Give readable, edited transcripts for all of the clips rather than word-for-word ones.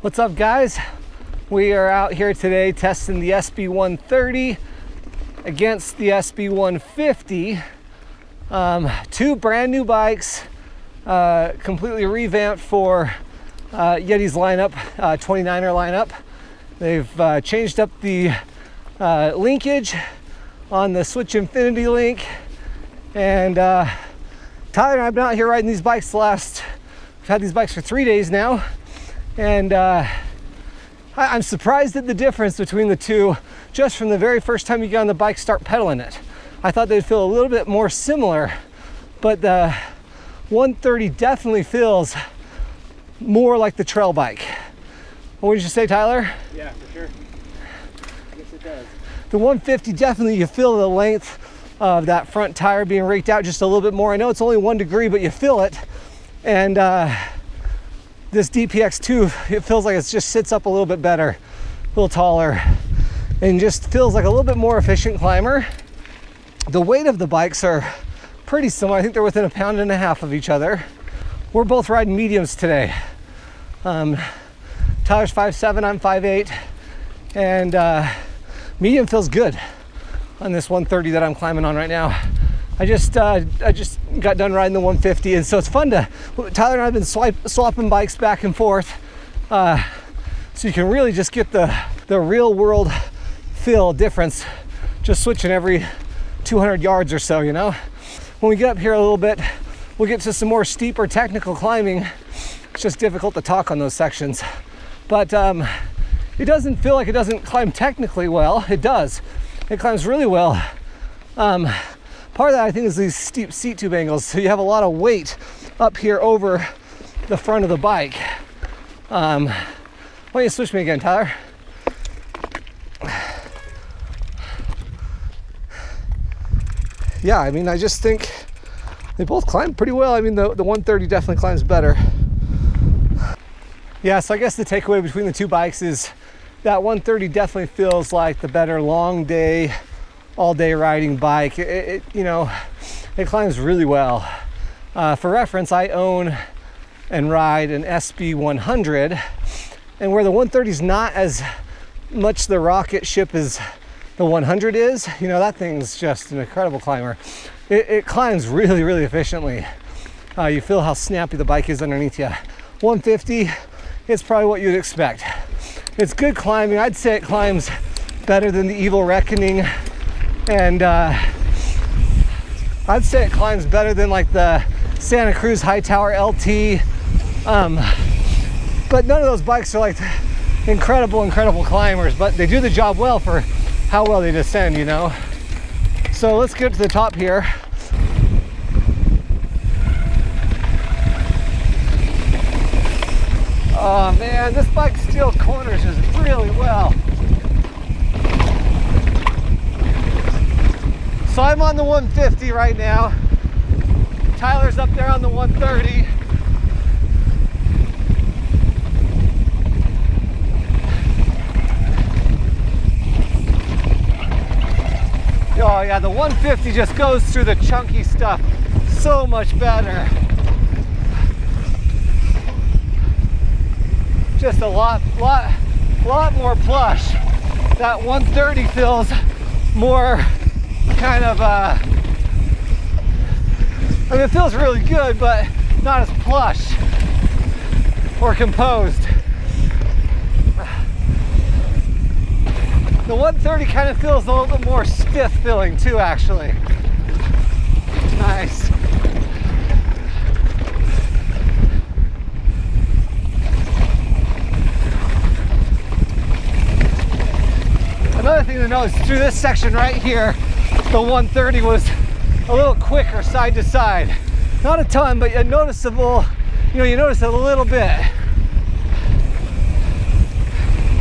What's up, guys? We are out here today testing the SB130 against the SB150. Two brand new bikes, completely revamped for Yeti's lineup, 29er lineup. They've changed up the linkage on the Switch Infinity link, and Tyler and I have been out here riding these bikes we've had these bikes for 3 days now, and I'm surprised at the difference between the two just from the very first time you get on the bike, start pedaling it. I thought they'd feel a little bit more similar, but the 130 definitely feels more like the trail bike. What did you say, Tyler? Yeah, for sure. I guess it does. The 150, definitely you feel the length of that front tire being raked out just a little bit more. I know it's only 1 degree, but you feel it. And this DPX2, it feels like it just sits up a little bit better, a little taller, and just feels like a little bit more efficient climber. The weight of the bikes are pretty similar. I think they're within 1.5 pounds of each other. We're both riding mediums today. Tyler's 5'7", I'm 5'8", and medium feels good on this 130 that I'm climbing on right now. I just got done riding the 150, and so it's fun to, Tyler and I have been swapping bikes back and forth, so you can really just get the real world feel difference just switching every 200 yards or so, you know. When we get up here a little bit, we'll get to some more steeper technical climbing. It's just difficult to talk on those sections, but it doesn't feel like it doesn't climb technically well. It does. It climbs really well. Part of that, I think, is these steep seat tube angles. So you have a lot of weight up here over the front of the bike. Why don't you switch me again, Tyler? Yeah, I mean, I just think they both climb pretty well. I mean, the 130 definitely climbs better. Yeah, so I guess the takeaway between the two bikes is that 130 definitely feels like the better long day, all day riding bike. You know, it climbs really well. For reference, I own and ride an SB100, and where the 130 is not as much the rocket ship as the 100 is, you know, that thing's just an incredible climber. It climbs really, really efficiently. You feel how snappy the bike is underneath you. 150, it's probably what you'd expect. It's good climbing. I'd say it climbs better than the Evil Reckoning, and I'd say it climbs better than like the Santa Cruz Hightower LT, but none of those bikes are like incredible climbers, but they do the job well for how well they descend, you know. So let's get to the top here. Oh man, this bike steals corners just really well. So I'm on the 150 right now. Tyler's up there on the 130. Oh yeah, the 150 just goes through the chunky stuff so much better. Just a lot more plush. That 130 feels more kind of, I mean, it feels really good, but not as plush or composed. The 130 kind of feels a little bit more stiff feeling too, actually. Nice. Another thing to notice through this section right here, the 130 was a little quicker side to side. Not a ton, but a noticeable, you know, you notice it a little bit.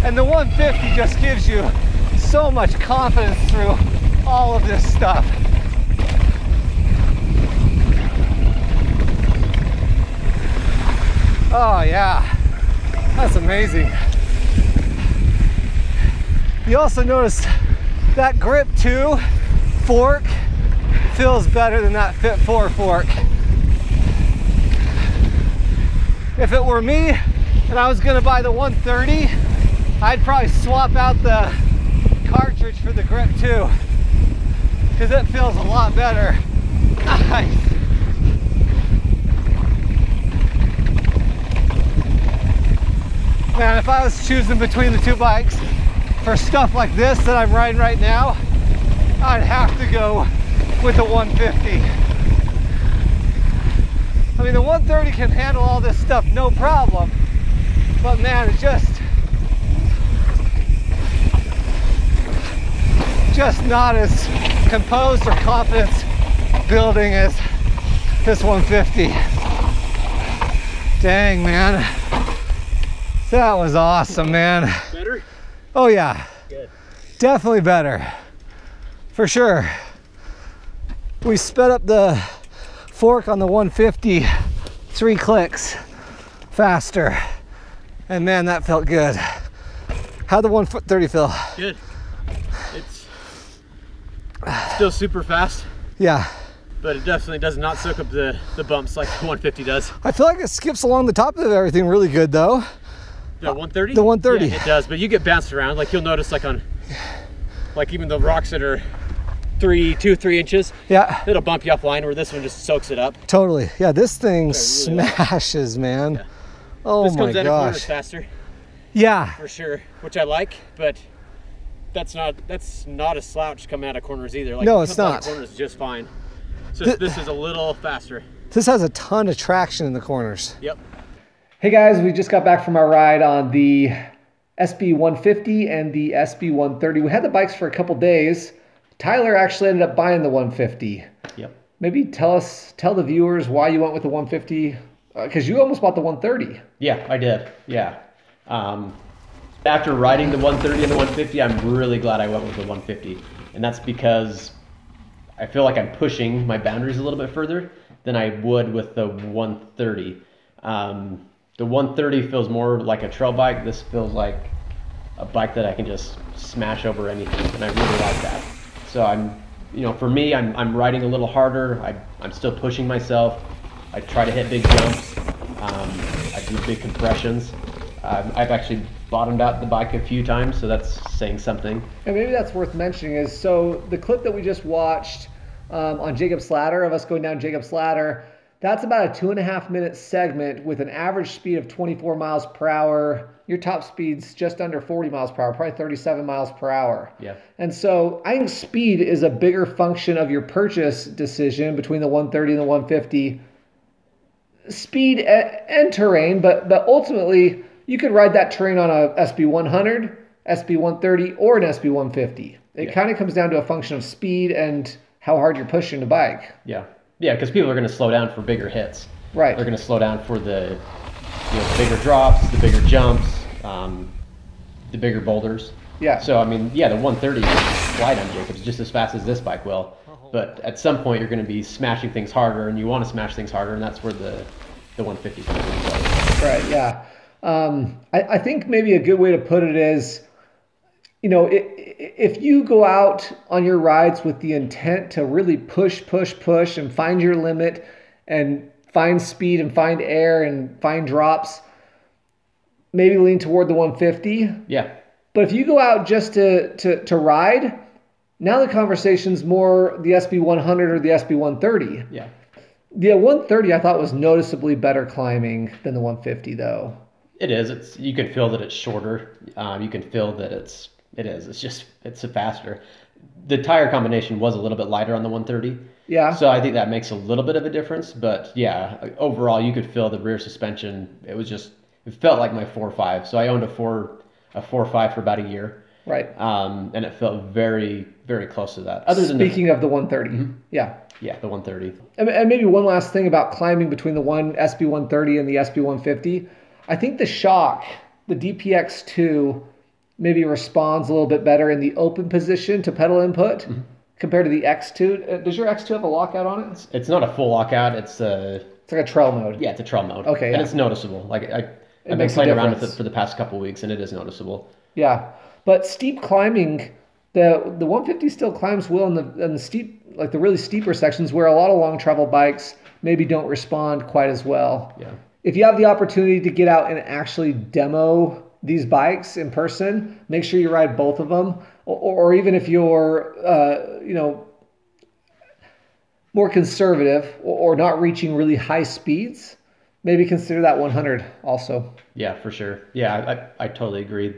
And the 150 just gives you so much confidence through all of this stuff. Oh yeah, that's amazing. You also notice that grip 2 fork feels better than that Fit 4 fork. If it were me, and I was gonna buy the 130, I'd probably swap out the cartridge for the grip too, because it feels a lot better. Nice. Man, if I was choosing between the two bikes for stuff like this that I'm riding right now, I'd have to go with the 150. I mean, the 130 can handle all this stuff no problem, but man, it's just not as composed or confident building as this 150. Dang, man. That was awesome, man. Better? Oh yeah. Good. Definitely better. For sure. We sped up the fork on the 150 3 clicks faster. And man, that felt good. How'd the 130 feel? Good. It's still super fast. Yeah. But it definitely does not soak up the bumps like the 150 does. I feel like it skips along the top of everything really good though. The 130? The 130. Yeah, it does, but you get bounced around. Like you'll notice like on, like even the rocks that are 3 inches. Yeah. It'll bump you offline where this one just soaks it up. Totally. Yeah, this thing really smashes, man. Yeah. Oh this my comes out of corners gosh. faster. Yeah. For sure, which I like, but that's not a slouch coming out of corners either. Like, no, it it's comes out not. of corners just fine. So this is a little faster. This has a ton of traction in the corners. Yep. Hey guys, we just got back from our ride on the SB150 and the SB130. We had the bikes for a couple days. Tyler actually ended up buying the 150. Yep. Maybe tell the viewers why you went with the 150, because you almost bought the 130. Yeah, I did. Yeah. After riding the 130 and the 150, I'm really glad I went with the 150. And that's because I feel like I'm pushing my boundaries a little bit further than I would with the 130. The 130 feels more like a trail bike. This feels like a bike that I can just smash over anything, and I really like that. So for me, I'm riding a little harder. I'm still pushing myself. I try to hit big jumps. I do big compressions. I've actually bottomed out the bike a few times, so that's saying something. And maybe that's worth mentioning is, so the clip that we just watched on Jacob's Ladder, of us going down Jacob's Ladder, that's about a 2.5 minute segment with an average speed of 24 miles per hour. Your top speed's just under 40 miles per hour, probably 37 miles per hour. Yeah. And so I think speed is a bigger function of your purchase decision between the 130 and the 150. Speed and terrain, but ultimately you could ride that terrain on a SB100, SB130, or an SB150. It kind of comes down to a function of speed and how hard you're pushing the bike. Yeah. Yeah, because people are going to slow down for bigger hits. Right. They're going to slow down for the bigger drops, the bigger jumps, the bigger boulders. Yeah. So, I mean, yeah, the 130 is light on Jacobs just as fast as this bike will. But at some point, you're going to be smashing things harder, and you want to smash things harder, and that's where the 150 comes into play. Right, yeah. I think maybe a good way to put it is, if you go out on your rides with the intent to really push and find your limit and find speed and find air and find drops, maybe lean toward the 150. Yeah. But if you go out just to ride, now the conversation's more the SB100 or the SB130. Yeah. The 130 I thought was noticeably better climbing than the 150 though. It is. You can feel that it's shorter. You can feel that it's a faster. The tire combination was a little bit lighter on the 130. Yeah. So I think that makes a little bit of a difference. But yeah, overall you could feel the rear suspension. It felt like my 4.5. So I owned a 4.5 for about a year. Right. And it felt very, very close to that. Speaking of the 130. Mm-hmm. Yeah. Yeah, the 130. And maybe one last thing about climbing between the SB130 and the SB150. I think the shock, the DPX2, maybe responds a little bit better in the open position to pedal input compared to the X2. Does your X2 have a lockout on it? It's not a full lockout. It's like a trail mode. Yeah, it's a trail mode. Okay, yeah. And it's noticeable. Like I've been playing around with it for the past couple of weeks, and it is noticeable. Yeah, but steep climbing, the 150 still climbs well in the steep, like the really steeper sections where a lot of long travel bikes maybe don't respond quite as well. Yeah. if you have the opportunity to get out and actually demo these bikes in person, make sure you ride both of them. Or even if you're, you know, more conservative or not reaching really high speeds, maybe consider that 100 also. Yeah, for sure. Yeah, I totally agree.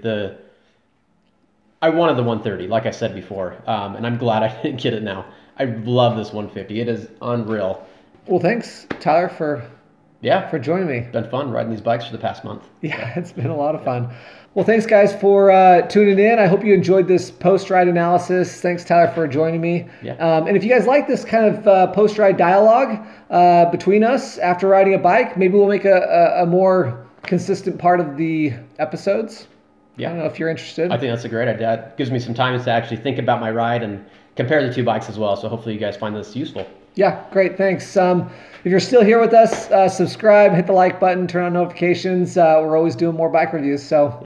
I wanted the 130, like I said before, and I'm glad I didn't get it now. I love this 150. It is unreal. Well, thanks, Tyler, for joining me. Been fun riding these bikes for the past month. Yeah, it's been a lot of fun. Well, thanks, guys, for tuning in. I hope you enjoyed this post-ride analysis. Thanks, Tyler, for joining me. Yeah. And if you guys like this kind of post-ride dialogue between us after riding a bike, maybe we'll make a more consistent part of the episodes. Yeah. I don't know if you're interested. I think that's a great idea. It gives me some time to actually think about my ride and compare the two bikes as well. So hopefully you guys find this useful. Yeah, great. Thanks. If you're still here with us, subscribe, hit the like button, turn on notifications. We're always doing more bike reviews. So